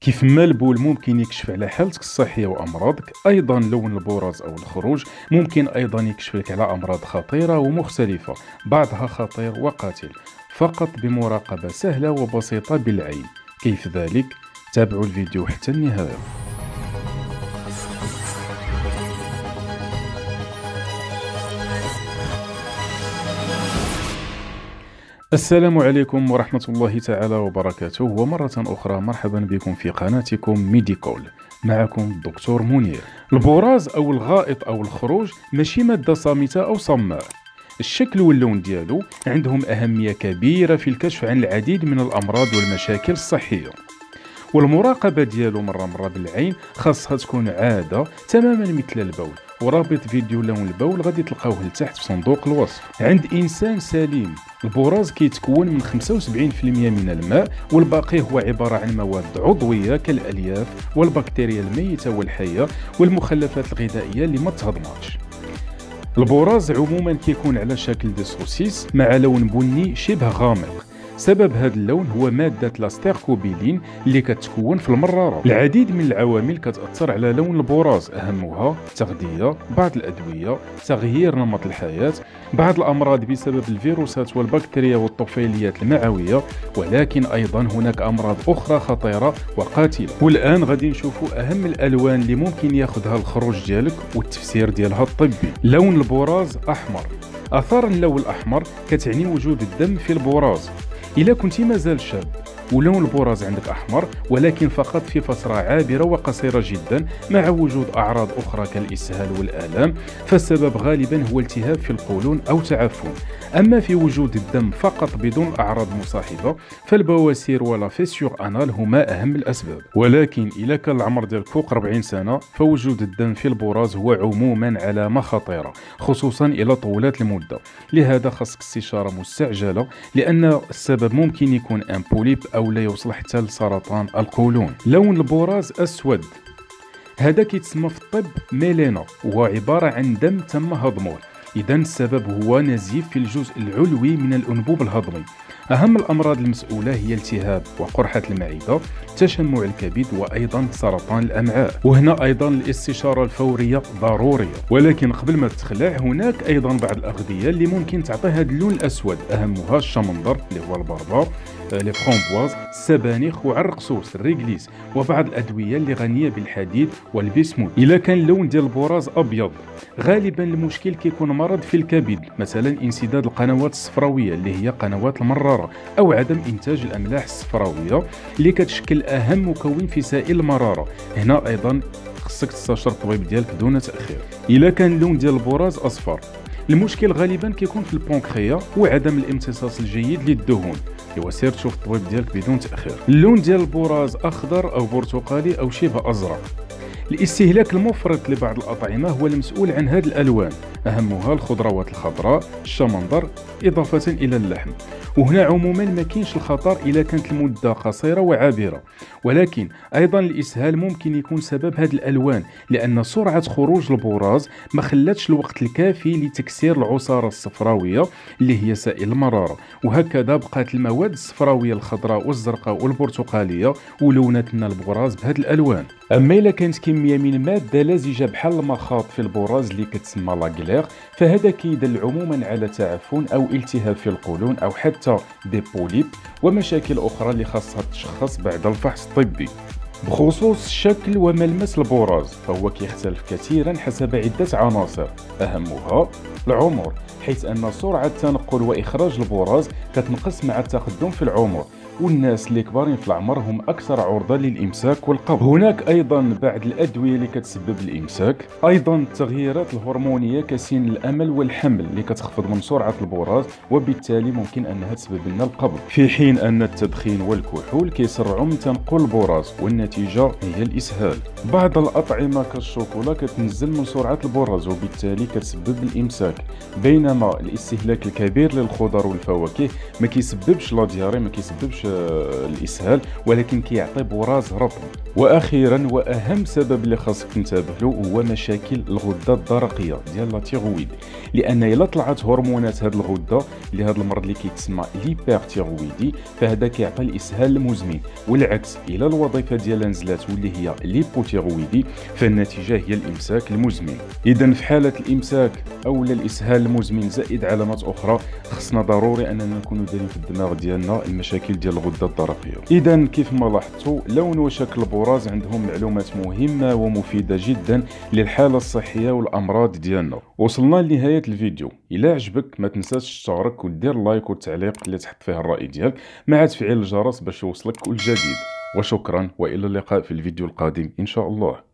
كيف ما البول ممكن يكشف على حالتك الصحية وأمراضك، أيضا لون البراز أو الخروج ممكن أيضا يكشف لك على أمراض خطيرة ومختلفة، بعضها خطير وقاتل، فقط بمراقبة سهلة وبسيطة بالعين. كيف ذلك؟ تابعوا الفيديو حتى النهاية. السلام عليكم ورحمة الله تعالى وبركاته، ومرة أخرى مرحبا بكم في قناتكم ميديكول. معكم الدكتور منير. البراز أو الغائط أو الخروج ماشي مادة صامتة أو صماء. الشكل واللون ديالو عندهم أهمية كبيرة في الكشف عن العديد من الأمراض والمشاكل الصحية، والمراقبة ديالو مرة بالعين خاصها تكون عادة تماما مثل البول. ورابط فيديو لون البول غادي تلقاوه لتحت في صندوق الوصف. عند إنسان سليم البراز كيتكون من 75% من الماء، والباقي هو عبارة عن مواد عضوية كالألياف والبكتيريا الميتة والحية والمخلفات الغذائية اللي ما تهضماتش. البراز عموما كيكون على شكل دي سوسيس مع لون بني شبه غامق. سبب هذا اللون هو مادة لاستيركوبيلين اللي كتكون في المرارة. العديد من العوامل كتأثر على لون البراز، أهمها التغذية، بعض الأدوية، تغيير نمط الحياة، بعض الأمراض بسبب الفيروسات والبكتيريا والطفيليات المعوية، ولكن أيضا هناك أمراض أخرى خطيرة وقاتلة. والآن غادي نشوفوا أهم الألوان اللي ممكن ياخذها الخروج ديالك والتفسير ديالها الطبي. لون البراز أحمر. آثار اللون الأحمر كتعني وجود الدم في البراز. إلا كنت مازال شاب ولون البراز عندك أحمر، ولكن فقط في فترة عابرة وقصيرة جدا مع وجود أعراض أخرى كالإسهال والآلام، فالسبب غالبا هو التهاب في القولون أو تعفن. أما في وجود الدم فقط بدون أعراض مصاحبة، فالبواسير ولا فيسيور أنال هما أهم الأسباب. ولكن إلا كان العمر ديالك فوق 40 سنة، فوجود الدم في البراز هو عموما علامة خطيرة، خصوصا إلى طولت المدة. لهذا خاصك استشارة مستعجلة، لأن السبب ممكن يكون أن بوليب أو لا يوصل حتى لسرطان القولون. لون البراز أسود، هذا كيتسمى في الطب ميلينا، وهو عبارة عن دم تم هضمه. إذا السبب هو نزيف في الجزء العلوي من الأنبوب الهضمي. أهم الأمراض المسؤولة هي التهاب وقرحة المعدة، تشمع الكبد، وأيضا سرطان الأمعاء. وهنا أيضا الاستشارة الفورية ضرورية. ولكن قبل ما تخلع، هناك أيضا بعض الأغذية اللي ممكن تعطي هذا اللون الأسود، أهمها الشمندر اللي هو البربر، لي فرامبواز، السبانخ وعرقسوس الريغليس، وبعض الأدوية اللي غنية بالحديد والبسموت. إلا كان اللون ديال البراز أبيض، غالبا المشكل كيكون مرض في الكبد، مثلا انسداد القنوات الصفراوية اللي هي قنوات المرارة، أو عدم إنتاج الأملاح الصفراوية اللي كتشكل أهم مكون في سائل المرارة. هنا أيضا خصك تستشير الطبيب ديالك دون تأخير. إلا كان اللون ديال البراز أصفر، المشكل غالبا كيكون في البنكريا وعدم الامتصاص الجيد للدهون. ايوا سير تشوف الطبيب ديالك بدون تأخير. اللون ديال البراز أخضر أو برتقالي أو شبه أزرق. الاستهلاك المفرط لبعض الأطعمة هو المسؤول عن هذه الألوان، أهمها الخضروات الخضراء، الشمندر، إضافة إلى اللحم. وهنا عموما ما كاينش الخطر إذا كانت المدة قصيرة وعابرة، ولكن أيضا الإسهال ممكن يكون سبب هذه الألوان، لأن سرعة خروج البراز ما خلاتش الوقت الكافي لتكسير العصارة الصفراوية اللي هي سائل المرارة، وهكذا بقات المواد الصفراوية الخضراء والزرقاء والبرتقالية ولونت لنا البراز بهذه الألوان. أما إلا كانت كمية من مادة لزجة بحال المخاط في البراز اللي كتسمى لاغليغ، فهذا كيدل عموما على تعفن أو التهاب في القولون، أو حتى دي بوليب ومشاكل أخرى اللي خاصها تشخص بعد الفحص الطبي. بخصوص الشكل وملمس البراز، فهو كيختلف كثيرا حسب عدة عناصر، أهمها العمر، حيث أن سرعة تنقل وإخراج البراز كتنقص مع التقدم في العمر، والناس اللي كبارين في العمر هم أكثر عرضة للإمساك والقبض. هناك أيضا بعض الأدوية اللي كتسبب الإمساك، أيضا التغييرات الهرمونية كسن الأمل والحمل اللي كتخفض من سرعة البراز، وبالتالي ممكن أنها تسبب لنا القبض، في حين أن التدخين والكحول كيسرعوا من تنقل البراز، والنتيجة هي الإسهال. بعض الأطعمة كالشوكولا كتنزل من سرعة البراز، وبالتالي كتسبب الإمساك، بينما الاستهلاك الكبير للخضر والفواكه ما كيسببش لا دياري، ما كيسببش الإسهال، ولكن كيعطي براز رطب. واخيرا واهم سبب اللي خاصك تنتبه له هو مشاكل الغده الدرقيه ديال لا تيرويد، لان الا طلعت هرمونات هذه الغده اللي هذا المرض اللي كيتسمى ليبرتيرويدي فهذا كيعطي الاسهال المزمن، والعكس الا الوظيفه ديالها نزلات واللي هي ليبوتيرويدي فالنتيجه هي الامساك المزمن. اذا في حاله الامساك او الاسهال المزمن زائد علامات اخرى خصنا ضروري اننا نكونوا دايرين في الدماغ ديالنا المشاكل ديال الغده الدرقيه. اذا كيف ما لاحظتوا لون وشكل البراز عندهم معلومات مهمه ومفيده جدا للحاله الصحيه والامراض ديالنا. وصلنا لنهايه الفيديو، الا عجبك ما تنساش تشترك ودير لايك والتعليق اللي تحط فيه الراي ديالك مع تفعيل الجرس باش يوصلك كل جديد. وشكرا والى اللقاء في الفيديو القادم ان شاء الله.